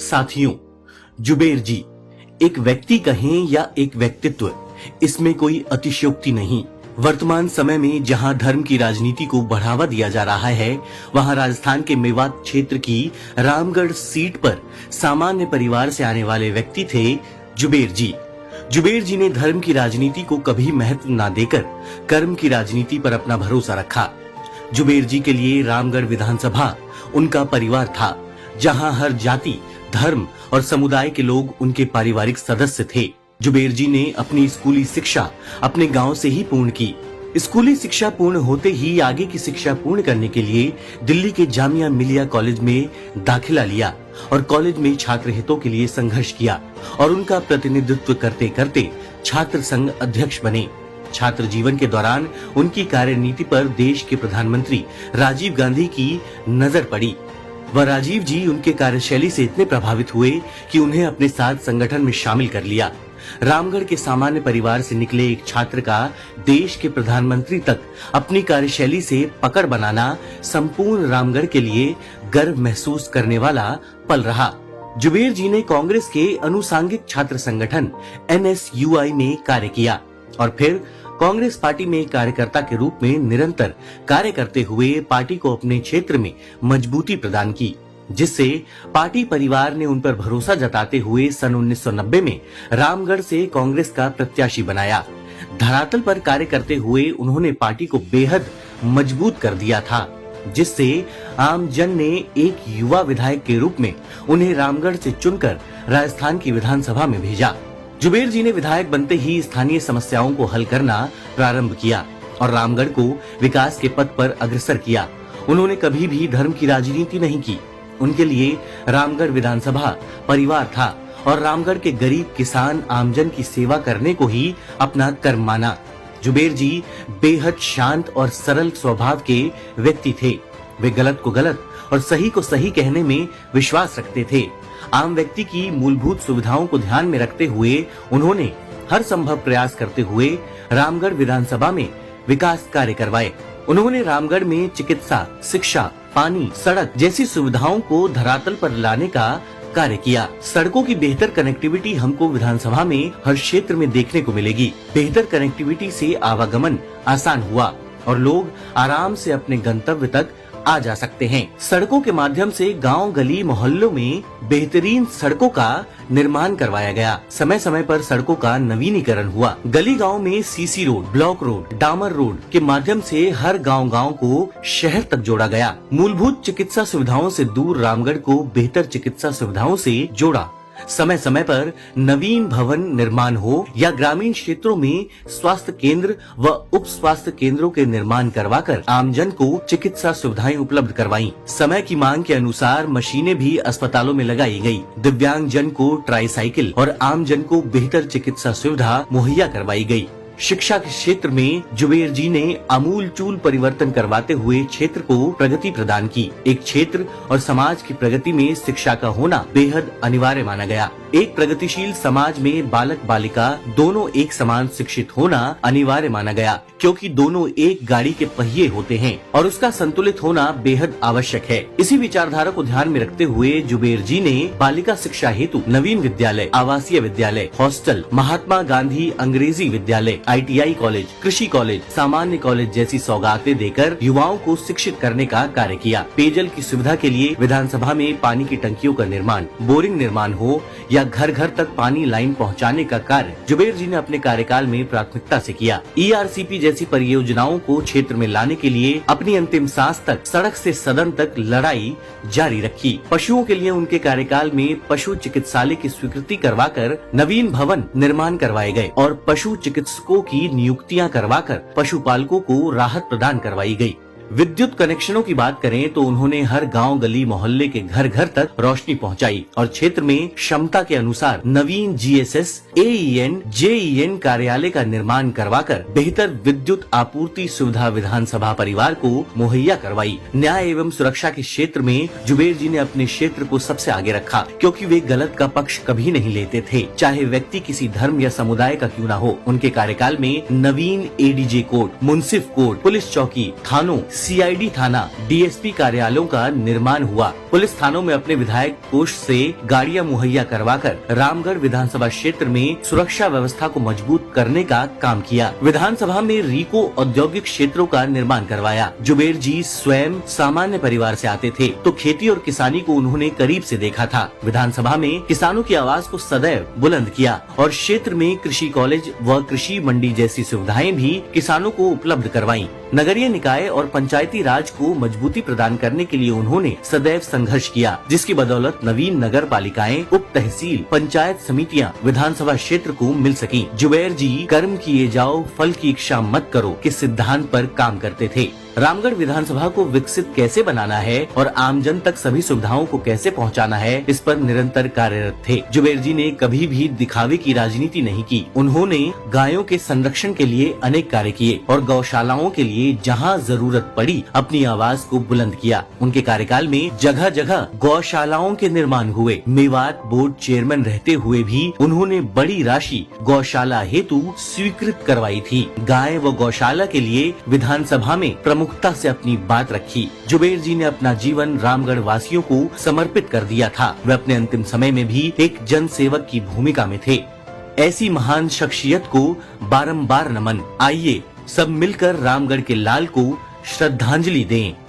साथियों, जुबेर जी एक व्यक्ति कहें या एक व्यक्तित्व, इसमें कोई अतिशयोक्ति नहीं। वर्तमान समय में जहां धर्म की राजनीति को बढ़ावा दिया जा रहा है, वहां राजस्थान के मेवात क्षेत्र की रामगढ़ सीट पर सामान्य परिवार से आने वाले व्यक्ति थे जुबेर जी। जुबेर जी ने धर्म की राजनीति को कभी महत्व न देकर कर्म की राजनीति पर अपना भरोसा रखा। जुबेर जी के लिए रामगढ़ विधानसभा उनका परिवार था, जहां हर जाति, धर्म और समुदाय के लोग उनके पारिवारिक सदस्य थे। जुबेर जी ने अपनी स्कूली शिक्षा अपने गांव से ही पूर्ण की। स्कूली शिक्षा पूर्ण होते ही आगे की शिक्षा पूर्ण करने के लिए दिल्ली के जामिया मिलिया कॉलेज में दाखिला लिया और कॉलेज में छात्र हितों के लिए संघर्ष किया और उनका प्रतिनिधित्व करते करते छात्र संघ अध्यक्ष बने। छात्र जीवन के दौरान उनकी कार्यनीति पर देश के प्रधानमंत्री राजीव गांधी की नजर पड़ी। वह राजीव जी उनके कार्यशैली से इतने प्रभावित हुए कि उन्हें अपने साथ संगठन में शामिल कर लिया। रामगढ़ के सामान्य परिवार से निकले एक छात्र का देश के प्रधानमंत्री तक अपनी कार्यशैली से पकड़ बनाना संपूर्ण रामगढ़ के लिए गर्व महसूस करने वाला पल रहा। जुबेर जी ने कांग्रेस के अनुसांगिक छात्र संगठन NSUI में कार्य किया और फिर कांग्रेस पार्टी में कार्यकर्ता के रूप में निरंतर कार्य करते हुए पार्टी को अपने क्षेत्र में मजबूती प्रदान की, जिससे पार्टी परिवार ने उन पर भरोसा जताते हुए सन 1990 में रामगढ़ से कांग्रेस का प्रत्याशी बनाया। धरातल पर कार्य करते हुए उन्होंने पार्टी को बेहद मजबूत कर दिया था, जिससे आम जन ने एक युवा विधायक के रूप में उन्हें रामगढ़ से चुनकर राजस्थान की विधानसभा में भेजा। जुबेर जी ने विधायक बनते ही स्थानीय समस्याओं को हल करना प्रारंभ किया और रामगढ़ को विकास के पथ पर अग्रसर किया। उन्होंने कभी भी धर्म की राजनीति नहीं की। उनके लिए रामगढ़ विधानसभा परिवार था और रामगढ़ के गरीब, किसान, आमजन की सेवा करने को ही अपना कर्म माना। जुबेर जी बेहद शांत और सरल स्वभाव के व्यक्ति थे। वे गलत को गलत और सही को सही कहने में विश्वास रखते थे। आम व्यक्ति की मूलभूत सुविधाओं को ध्यान में रखते हुए उन्होंने हर संभव प्रयास करते हुए रामगढ़ विधानसभा में विकास कार्य करवाए। उन्होंने रामगढ़ में चिकित्सा, शिक्षा, पानी, सड़क जैसी सुविधाओं को धरातल पर लाने का कार्य किया। सड़कों की बेहतर कनेक्टिविटी हमको विधानसभा में हर क्षेत्र में देखने को मिलेगी। बेहतर कनेक्टिविटी से आवागमन आसान हुआ और लोग आराम से अपने गंतव्य तक आ जा सकते हैं। सड़कों के माध्यम से गांव, गली, मोहल्लों में बेहतरीन सड़कों का निर्माण करवाया गया। समय समय पर सड़कों का नवीनीकरण हुआ। गली गांव में सीसी रोड, ब्लॉक रोड, डामर रोड के माध्यम से हर गांव को शहर तक जोड़ा गया। मूलभूत चिकित्सा सुविधाओं से दूर रामगढ़ को बेहतर चिकित्सा सुविधाओं से जोड़ा। समय समय पर नवीन भवन निर्माण हो या ग्रामीण क्षेत्रों में स्वास्थ्य केंद्र व उप स्वास्थ्य केंद्रों के निर्माण करवाकर आमजन को चिकित्सा सुविधाएं उपलब्ध करवाई। समय की मांग के अनुसार मशीनें भी अस्पतालों में लगाई गई। दिव्यांग जन को ट्राईसाइकिल और आमजन को बेहतर चिकित्सा सुविधा मुहैया करवाई गई। शिक्षा के क्षेत्र में जुबेर जी ने आमूलचूल परिवर्तन करवाते हुए क्षेत्र को प्रगति प्रदान की। एक क्षेत्र और समाज की प्रगति में शिक्षा का होना बेहद अनिवार्य माना गया। एक प्रगतिशील समाज में बालक बालिका दोनों एक समान शिक्षित होना अनिवार्य माना गया, क्योंकि दोनों एक गाड़ी के पहिए होते हैं और उसका संतुलित होना बेहद आवश्यक है। इसी विचारधारा को ध्यान में रखते हुए जुबेर जी ने बालिका शिक्षा हेतु नवीन विद्यालय, आवासीय विद्यालय, हॉस्टल, महात्मा गांधी अंग्रेजी विद्यालय, ITI कॉलेज, कृषि कॉलेज, सामान्य कॉलेज जैसी सौगातें देकर युवाओं को शिक्षित करने का कार्य किया। पेयजल की सुविधा के लिए विधानसभा में पानी की टंकियों का निर्माण, बोरिंग निर्माण हो या घर घर तक पानी लाइन पहुंचाने का कार्य जुबेर जी ने अपने कार्यकाल में प्राथमिकता से किया। ERCP जैसी परियोजनाओं को क्षेत्र में लाने के लिए अपनी अंतिम सांस तक सड़क से सदन तक लड़ाई जारी रखी। पशुओं के लिए उनके कार्यकाल में पशु चिकित्सालय की स्वीकृति करवाकर नवीन भवन निर्माण करवाए गए और पशु चिकित्सकों की नियुक्तियां करवाकर पशुपालकों को राहत प्रदान करवाई गई। विद्युत कनेक्शनों की बात करें तो उन्होंने हर गांव, गली, मोहल्ले के घर घर तक रोशनी पहुंचाई और क्षेत्र में क्षमता के अनुसार नवीन GSS, AEN, JEN कार्यालय का निर्माण करवाकर बेहतर विद्युत आपूर्ति सुविधा विधानसभा परिवार को मुहैया करवाई। न्याय एवं सुरक्षा के क्षेत्र में जुबेर जी ने अपने क्षेत्र को सबसे आगे रखा, क्योंकि वे गलत का पक्ष कभी नहीं लेते थे, चाहे व्यक्ति किसी धर्म या समुदाय का क्यों न हो। उनके कार्यकाल में नवीन ADJ कोर्ट, मुंसिफ कोर्ट, पुलिस चौकी, थानों, सीआईडी थाना, डीएसपी कार्यालयों का निर्माण हुआ। पुलिस थानों में अपने विधायक कोष से गाड़ियां मुहैया करवाकर रामगढ़ विधानसभा क्षेत्र में सुरक्षा व्यवस्था को मजबूत करने का काम किया। विधानसभा में रीको औद्योगिक क्षेत्रों का निर्माण करवाया। जुबेर जी स्वयं सामान्य परिवार से आते थे, तो खेती और किसानी को उन्होंने करीब से देखा था। विधानसभा में किसानों की आवाज को सदैव बुलंद किया और क्षेत्र में कृषि कॉलेज व कृषि मंडी जैसी सुविधाएं भी किसानों को उपलब्ध करवाई। नगरीय निकाय और पंचायती राज को मजबूती प्रदान करने के लिए उन्होंने सदैव संघर्ष किया, जिसकी बदौलत नवीन नगर पालिकाएं, उप तहसील, पंचायत समितियां विधानसभा क्षेत्र को मिल सकी। जुबेर जी कर्म किए जाओ फल की इच्छा मत करो के सिद्धांत पर काम करते थे। रामगढ़ विधानसभा को विकसित कैसे बनाना है और आमजन तक सभी सुविधाओं को कैसे पहुंचाना है, इस पर निरंतर कार्यरत थे। जुबेर जी ने कभी भी दिखावे की राजनीति नहीं की। उन्होंने गायों के संरक्षण के लिए अनेक कार्य किए और गौशालाओं के लिए जहां जरूरत पड़ी अपनी आवाज को बुलंद किया। उनके कार्यकाल में जगह जगह गौशालाओं के निर्माण हुए। मेवात बोर्ड चेयरमैन रहते हुए भी उन्होंने बड़ी राशि गौशाला हेतु स्वीकृत करवाई थी। गाय व गौशाला के लिए विधानसभा में प्रमुखता से अपनी बात रखी। जुबेर जी ने अपना जीवन रामगढ़ वासियों को समर्पित कर दिया था। वे अपने अंतिम समय में भी एक जन सेवक की भूमिका में थे। ऐसी महान शख्सियत को बारंबार नमन। आइए सब मिलकर रामगढ़ के लाल को श्रद्धांजलि दें।